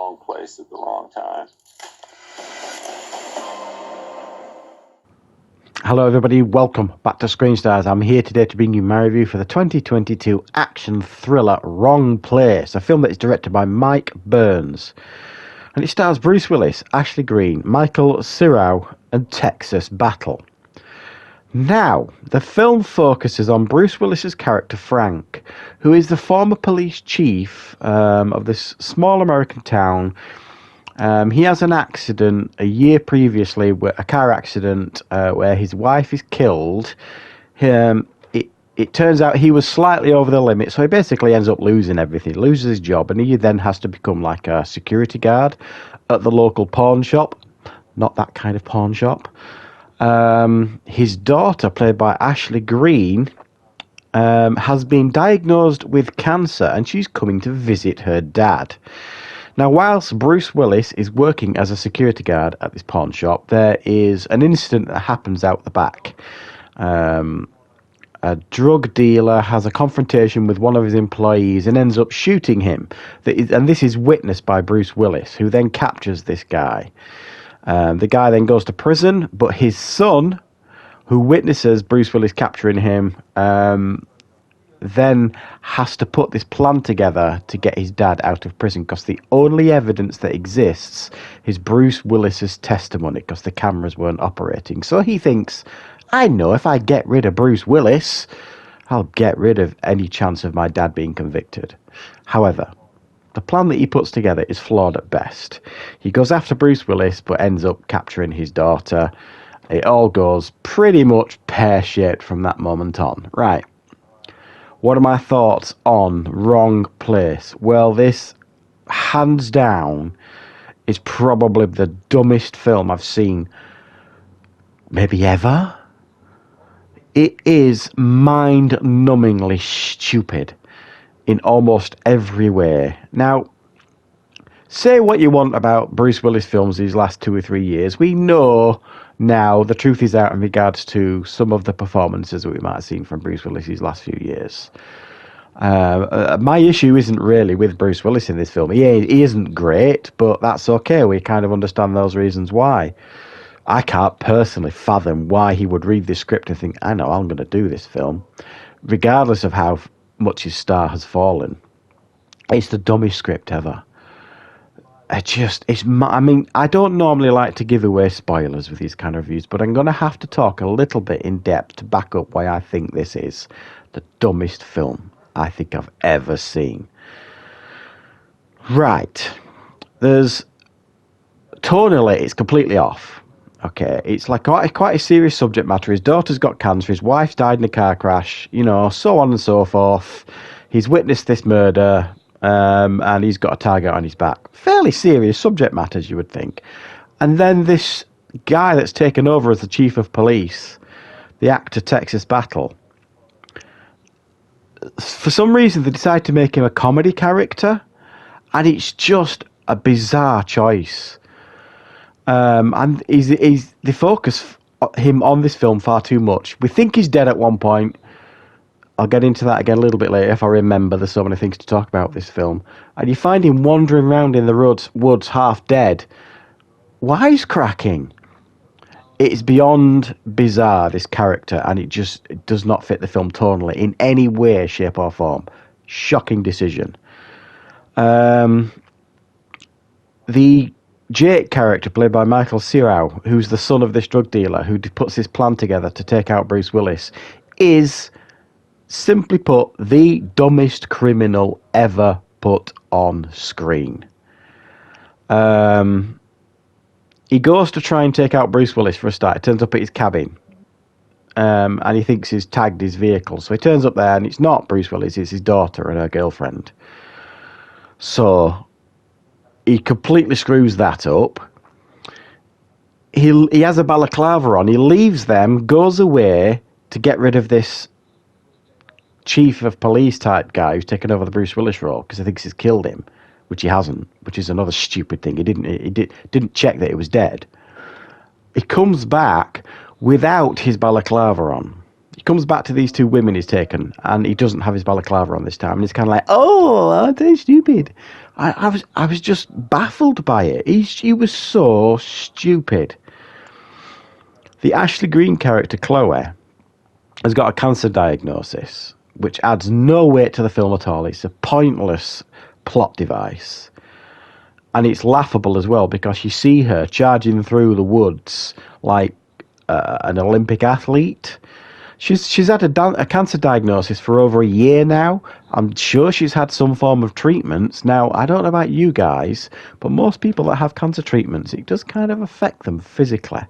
wrong place at the wrong time. Hello everybody, welcome back to Screenstars. I'm here today to bring you my review for the 2022 action thriller Wrong Place, a film that is directed by Mike Burns. And it stars Bruce Willis, Ashley Greene, Michael Cera and Texas Battle. Now, the film focuses on Bruce Willis's character Frank, who is the former police chief of this small American town. He has an accident a year previously, a car accident where his wife is killed. It turns out he was slightly over the limit, so he basically ends up losing everything. He loses his job, and he then has to become like a security guard at the local pawn shop. Not that kind of pawn shop. His daughter, played by Ashley Greene, has been diagnosed with cancer, and she's coming to visit her dad. Now, whilst Bruce Willis is working as a security guard at this pawn shop, there is an incident that happens out the back. A drug dealer has a confrontation with one of his employees and ends up shooting him. And this is witnessed by Bruce Willis, who then captures this guy. The guy then goes to prison, but his son, who witnesses Bruce Willis capturing him, then has to put this plan together to get his dad out of prison, because the only evidence that exists is Bruce Willis's testimony, because the cameras weren't operating. So he thinks, I know if I get rid of Bruce Willis, I'll get rid of any chance of my dad being convicted. However, the plan that he puts together is flawed at best. He goes after Bruce Willis, but ends up capturing his daughter. It all goes pretty much pear-shaped from that moment on. Right. What are my thoughts on Wrong Place? Well, this, hands down, is probably the dumbest film I've seen maybe ever. It is mind-numbingly stupid in almost every way. Now, say what you want about Bruce Willis films these last 2 or 3 years. We know now the truth is out in regards to some of the performances that we might have seen from Bruce Willis these last few years. My issue isn't really with Bruce Willis in this film. He isn't great, but that's okay. We kind of understand those reasons why. I can't personally fathom why he would read this script and think, I know, I'm going to do this film, regardless of how much his star has fallen. It's the dumbest script ever. I don't normally like to give away spoilers with these kind of reviews, but I'm going to have to talk a little bit in depth to back up why I think this is the dumbest film I think I've ever seen. Right. Tonally, it's completely off. Okay, it's like quite a serious subject matter. His daughter's got cancer, his wife's died in a car crash, so on and so forth. He's witnessed this murder, and he's got a target on his back. Fairly serious subject matters, you would think. And then this guy that's taken over as the chief of police, the actor Texas Battle, for some reason they decide to make him a comedy character, and it's just a bizarre choice. And they focus him on this film far too much. We think he's dead at one point. I'll get into that again a little bit later if I remember. There's so many things to talk about with this film. And you find him wandering around in the woods half dead, wisecracking. It's beyond bizarre, this character, and it does not fit the film tonally in any way, shape or form. Shocking decision. The Jake character, played by Michael Cera, who's the son of this drug dealer who puts this plan together to take out Bruce Willis, is, simply put, the dumbest criminal ever put on screen. He goes to try and take out Bruce Willis for a start. He turns up at his cabin, and he thinks he's tagged his vehicle. So he turns up there, and it's not Bruce Willis, it's his daughter and her girlfriend. So he completely screws that up. He has a balaclava on. He leaves them, goes away to get rid of this chief of police type guy who's taken over the Bruce Willis role because he thinks he's killed him, which he hasn't, which is another stupid thing. He didn't check that it was dead. He comes back without his balaclava on. He comes back to these two women he's taken, and he doesn't have his balaclava on this time, and he's kind of like, "Oh, aren't they stupid?" I was just baffled by it. He was so stupid. The Ashley Greene character Chloe has got a cancer diagnosis, which adds no weight to the film at all. It's a pointless plot device. And it's laughable as well, because you see her charging through the woods like an Olympic athlete. She's had a cancer diagnosis for over a year now. I'm sure she's had some form of treatments. Now, I don't know about you guys, but most people that have cancer treatments, it does kind of affect them physically.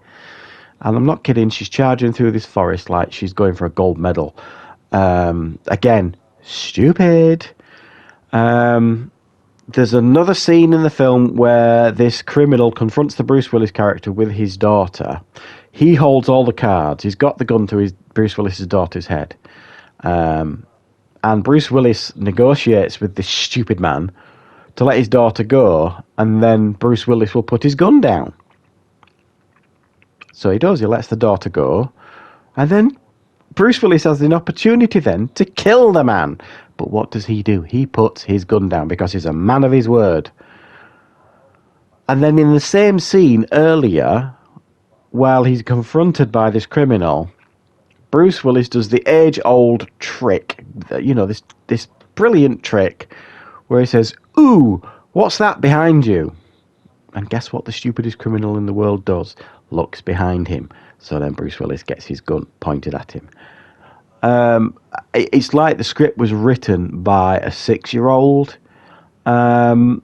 And I'm not kidding, she's charging through this forest like she's going for a gold medal. Again, stupid. There's another scene in the film where this criminal confronts the Bruce Willis character with his daughter. He holds all the cards. He's got the gun to Bruce Willis's daughter's head. And Bruce Willis negotiates with this stupid man to let his daughter go, and then Bruce Willis will put his gun down. So he does. He lets the daughter go. And then Bruce Willis has an opportunity then to kill the man. But what does he do? He puts his gun down because he's a man of his word. And then in the same scene earlier, while he's confronted by this criminal, Bruce Willis does the age-old trick, you know, this brilliant trick where he says, "Ooh, what's that behind you?" And guess what the stupidest criminal in the world does? Looks behind him. So then Bruce Willis gets his gun pointed at him. It's like the script was written by a 6-year-old. No,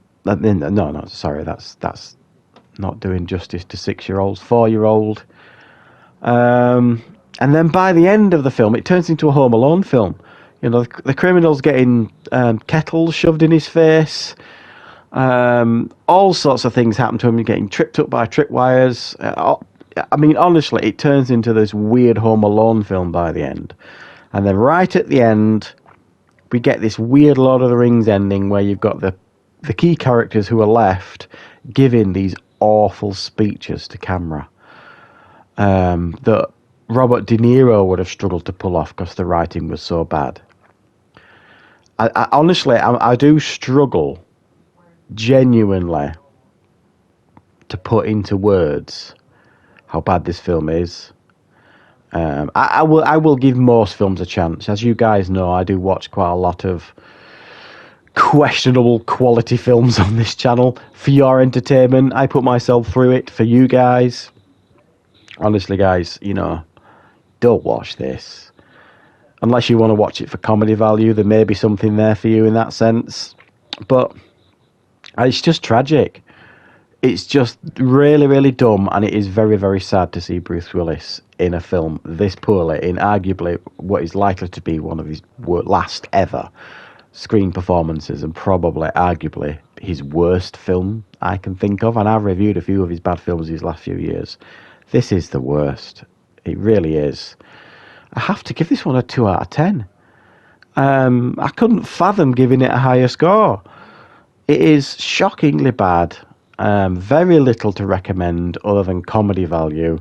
sorry, that's not doing justice to 6-year-olds. 4-year-old. And then by the end of the film, it turns into a Home Alone film. You know, the criminal's getting kettles shoved in his face. All sorts of things happen to him. He's getting tripped up by tripwires. I mean, honestly, it turns into this weird Home Alone film by the end. And then right at the end, we get this weird Lord of the Rings ending where you've got the key characters who are left giving these awful speeches to camera that Robert De Niro would have struggled to pull off because the writing was so bad. I honestly do struggle genuinely to put into words how bad this film is. I will give most films a chance. As you guys know, I do watch quite a lot of questionable quality films on this channel for your entertainment. I put myself through it for you guys. Honestly, guys, you know, don't watch this. Unless you want to watch it for comedy value, there may be something there for you in that sense. But it's just tragic. It's just really, really dumb, and it is very, very sad to see Bruce Willis in a film this poorly, in arguably what is likely to be one of his last ever screen performances, and probably, arguably, his worst film I can think of. And I've reviewed a few of his bad films these last few years. This is the worst. It really is. I have to give this one a 2 out of 10. I couldn't fathom giving it a higher score. It is shockingly bad. Very little to recommend other than comedy value.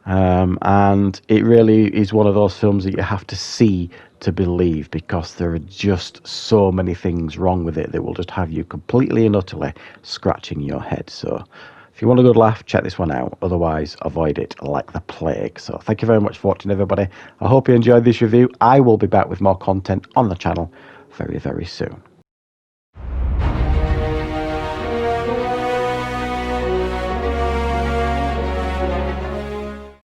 And it really is one of those films that you have to see to believe, because there are just so many things wrong with it that will just have you completely and utterly scratching your head. So if you want a good laugh, check this one out. Otherwise, avoid it like the plague. So thank you very much for watching, everybody. I hope you enjoyed this review. I will be back with more content on the channel very, very soon.